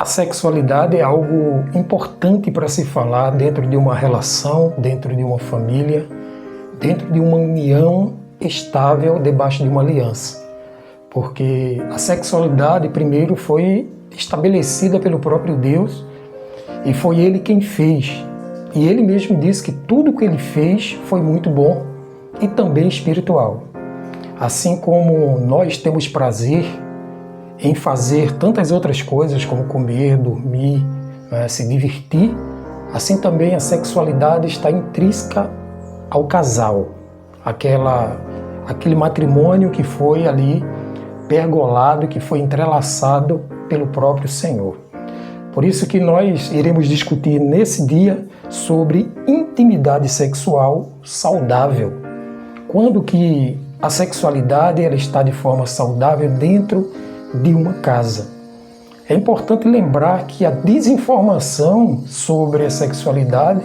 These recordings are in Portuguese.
sexualidade é algo importante para se falar dentro de uma relação, dentro de uma família, dentro de uma união estável debaixo de uma aliança. Porque a sexualidade primeiro foi estabelecida pelo próprio Deus e foi Ele quem fez. E Ele mesmo disse que tudo que Ele fez foi muito bom e também espiritual. Assim como nós temos prazer em fazer tantas outras coisas como comer, dormir, se divertir, assim também a sexualidade está intrínseca ao casal, aquele matrimônio que foi ali pergolado, que foi entrelaçado pelo próprio Senhor. Por isso que nós iremos discutir nesse dia sobre intimidade sexual saudável. Quando que a sexualidade ela está de forma saudável dentro de uma casa. É importante lembrar que a desinformação sobre a sexualidade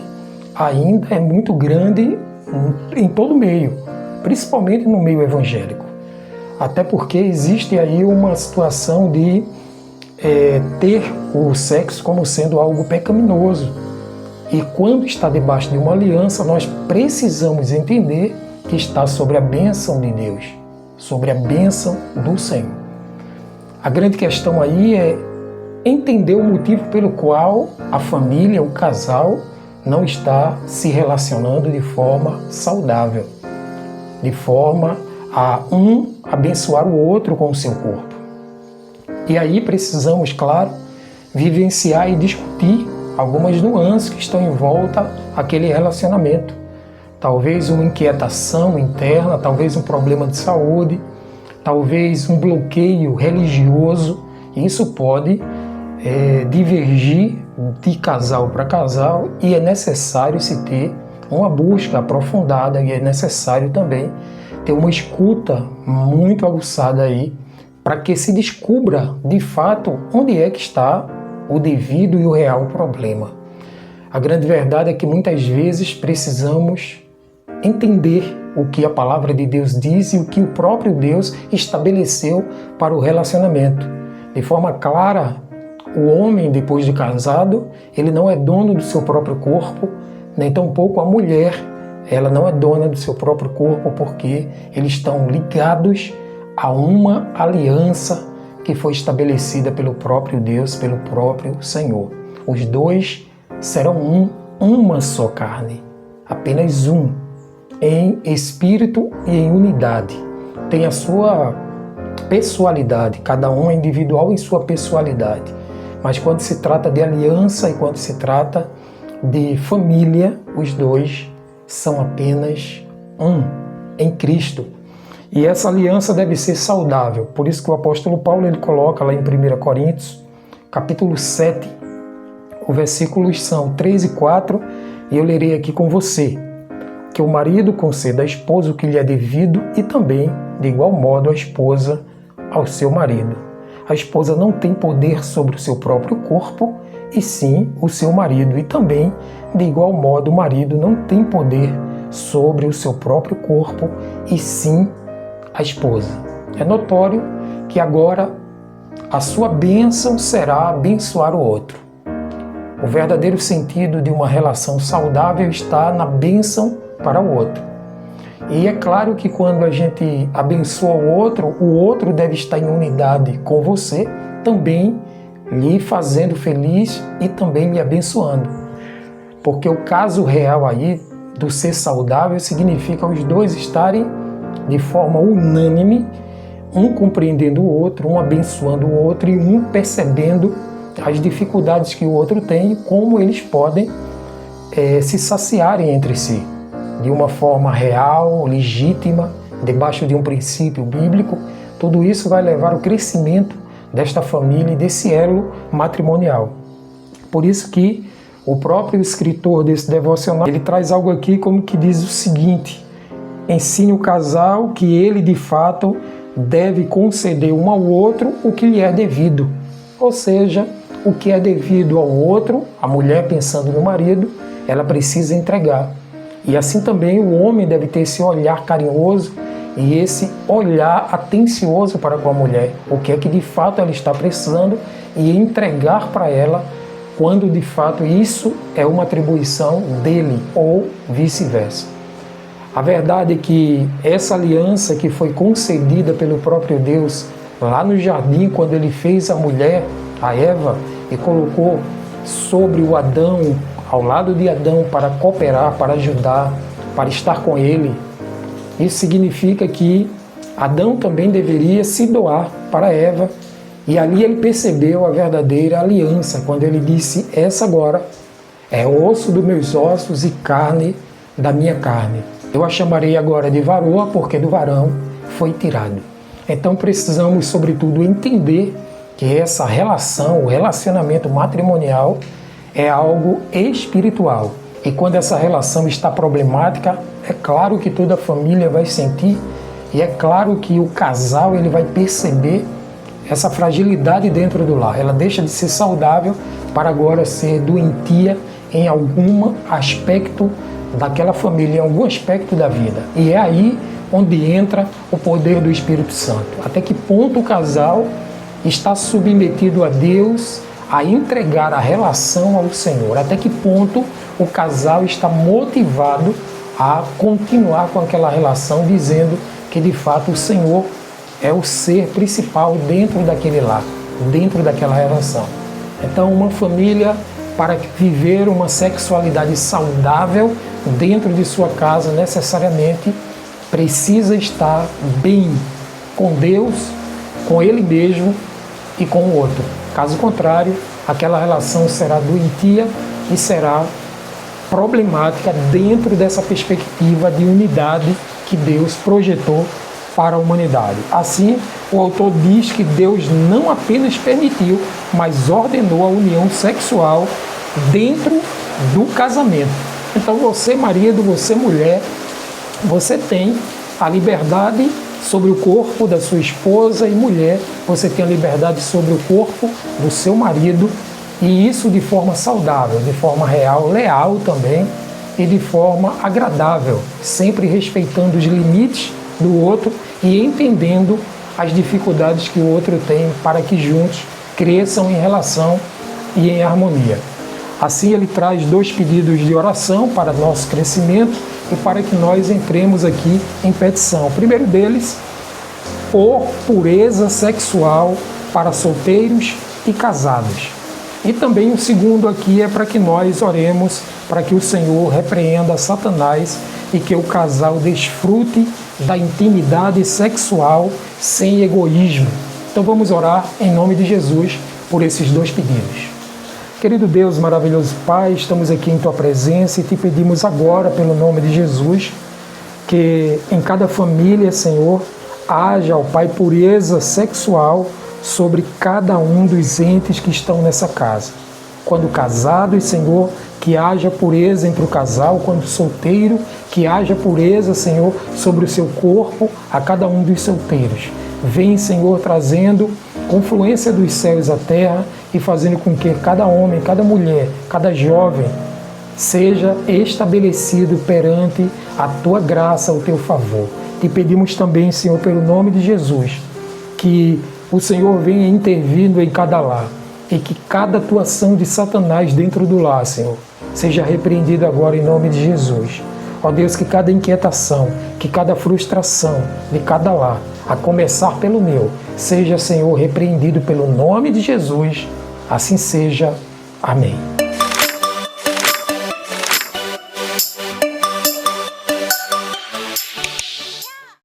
ainda é muito grande em todo o meio, principalmente no meio evangélico. Até porque existe aí uma situação de ter o sexo como sendo algo pecaminoso. E quando está debaixo de uma aliança, nós precisamos entender que está sobre a bênção de Deus, sobre a bênção do Senhor. A grande questão aí é entender o motivo pelo qual a família, o casal, não está se relacionando de forma saudável, de forma a um abençoar o outro com o seu corpo. E aí precisamos, claro, vivenciar e discutir algumas nuances que estão em volta àquele relacionamento. Talvez uma inquietação interna, talvez um problema de saúde, talvez um bloqueio religioso. Isso pode divergir de casal para casal e é necessário se ter uma busca aprofundada e é necessário também ter uma escuta muito aguçada aí para que se descubra de fato onde é que está o devido e o real problema. A grande verdade é que muitas vezes precisamos entender o que a palavra de Deus diz e o que o próprio Deus estabeleceu para o relacionamento. De forma clara, o homem, depois de casado, ele não é dono do seu próprio corpo, nem tampouco a mulher, ela não é dona do seu próprio corpo, porque eles estão ligados a uma aliança que foi estabelecida pelo próprio Deus, pelo próprio Senhor. Os dois serão uma só carne, apenas um, em espírito e em unidade. Tem a sua pessoalidade, cada um é individual em sua pessoalidade. Mas quando se trata de aliança e quando se trata de família, os dois são apenas um em Cristo. E essa aliança deve ser saudável. Por isso que o apóstolo Paulo ele coloca lá em 1 Coríntios, capítulo 7, os versículos são 3 e 4, e eu lerei aqui com você. Que o marido conceda à esposa o que lhe é devido e também, de igual modo, a esposa ao seu marido. A esposa não tem poder sobre o seu próprio corpo, e sim o seu marido. E também, de igual modo, o marido não tem poder sobre o seu próprio corpo, e sim a esposa. É notório que agora a sua bênção será abençoar o outro. O verdadeiro sentido de uma relação saudável está na bênção para o outro. E é claro que quando a gente abençoa o outro deve estar em unidade com você, também lhe fazendo feliz e também lhe abençoando. Porque o caso real aí do ser saudável significa os dois estarem de forma unânime, um compreendendo o outro, um abençoando o outro e um percebendo as dificuldades que o outro tem e como eles podem se saciarem entre si. De uma forma real, legítima, debaixo de um princípio bíblico, tudo isso vai levar ao crescimento desta família e desse elo matrimonial. Por isso que o próprio escritor desse devocional, ele traz algo aqui como que diz o seguinte: ensine o casal que ele de fato deve conceder um ao outro o que lhe é devido. Ou seja, o que é devido ao outro, a mulher pensando no marido, ela precisa entregar. E assim também o homem deve ter esse olhar carinhoso e esse olhar atencioso para com a mulher. O que é que de fato ela está precisando e entregar para ela, quando de fato isso é uma atribuição dele ou vice-versa. A verdade é que essa aliança que foi concedida pelo próprio Deus lá no jardim, quando ele fez a mulher, a Eva, e colocou sobre o Adão, ao lado de Adão, para cooperar, para ajudar, para estar com ele, isso significa que Adão também deveria se doar para Eva, e ali ele percebeu a verdadeira aliança, quando ele disse: essa agora é osso dos meus ossos e carne da minha carne. Eu a chamarei agora de varoa, porque do varão foi tirado. Então precisamos, sobretudo, entender que essa relação, o relacionamento matrimonial, é algo espiritual. E quando essa relação está problemática, é claro que toda a família vai sentir, e é claro que o casal ele vai perceber essa fragilidade dentro do lar. Ela deixa de ser saudável para agora ser doentia em algum aspecto daquela família, em algum aspecto da vida. E é aí onde entra o poder do Espírito Santo. Até que ponto o casal está submetido a Deus, a entregar a relação ao Senhor. Até que ponto o casal está motivado a continuar com aquela relação, dizendo que de fato o Senhor é o ser principal dentro daquele lar, dentro daquela relação. Então, uma família, para viver uma sexualidade saudável dentro de sua casa, necessariamente precisa estar bem com Deus, com ele mesmo e com o outro. Caso contrário, aquela relação será doentia e será problemática dentro dessa perspectiva de unidade que Deus projetou para a humanidade. Assim, o autor diz que Deus não apenas permitiu, mas ordenou a união sexual dentro do casamento. Então você, marido, você, mulher, você tem a liberdade sobre o corpo da sua esposa, e mulher, você tem a liberdade sobre o corpo do seu marido, e isso de forma saudável, de forma real, leal também, e de forma agradável, sempre respeitando os limites do outro e entendendo as dificuldades que o outro tem, para que juntos cresçam em relação e em harmonia. Assim, ele traz 2 pedidos de oração para nosso crescimento e para que nós entremos aqui em petição. O primeiro deles, por pureza sexual para solteiros e casados. E também o segundo aqui é para que nós oremos para que o Senhor repreenda Satanás e que o casal desfrute da intimidade sexual sem egoísmo. Então vamos orar em nome de Jesus por esses 2 pedidos. Querido Deus, maravilhoso Pai, estamos aqui em Tua presença e te pedimos agora, pelo nome de Jesus, que em cada família, Senhor, haja, ó Pai, pureza sexual sobre cada um dos entes que estão nessa casa. Quando casados, Senhor, que haja pureza entre o casal, quando solteiro, que haja pureza, Senhor, sobre o seu corpo a cada um dos solteiros. Vem, Senhor, trazendo confluência dos céus à terra e fazendo com que cada homem, cada mulher, cada jovem seja estabelecido perante a Tua graça, o Teu favor. Te pedimos também, Senhor, pelo nome de Jesus, que o Senhor venha intervindo em cada lar e que cada atuação de Satanás dentro do lar, Senhor, seja repreendida agora em nome de Jesus. Ó Deus, que cada inquietação, que cada frustração de cada lar, a começar pelo meu, seja, Senhor, repreendido pelo nome de Jesus. Assim seja. Amém.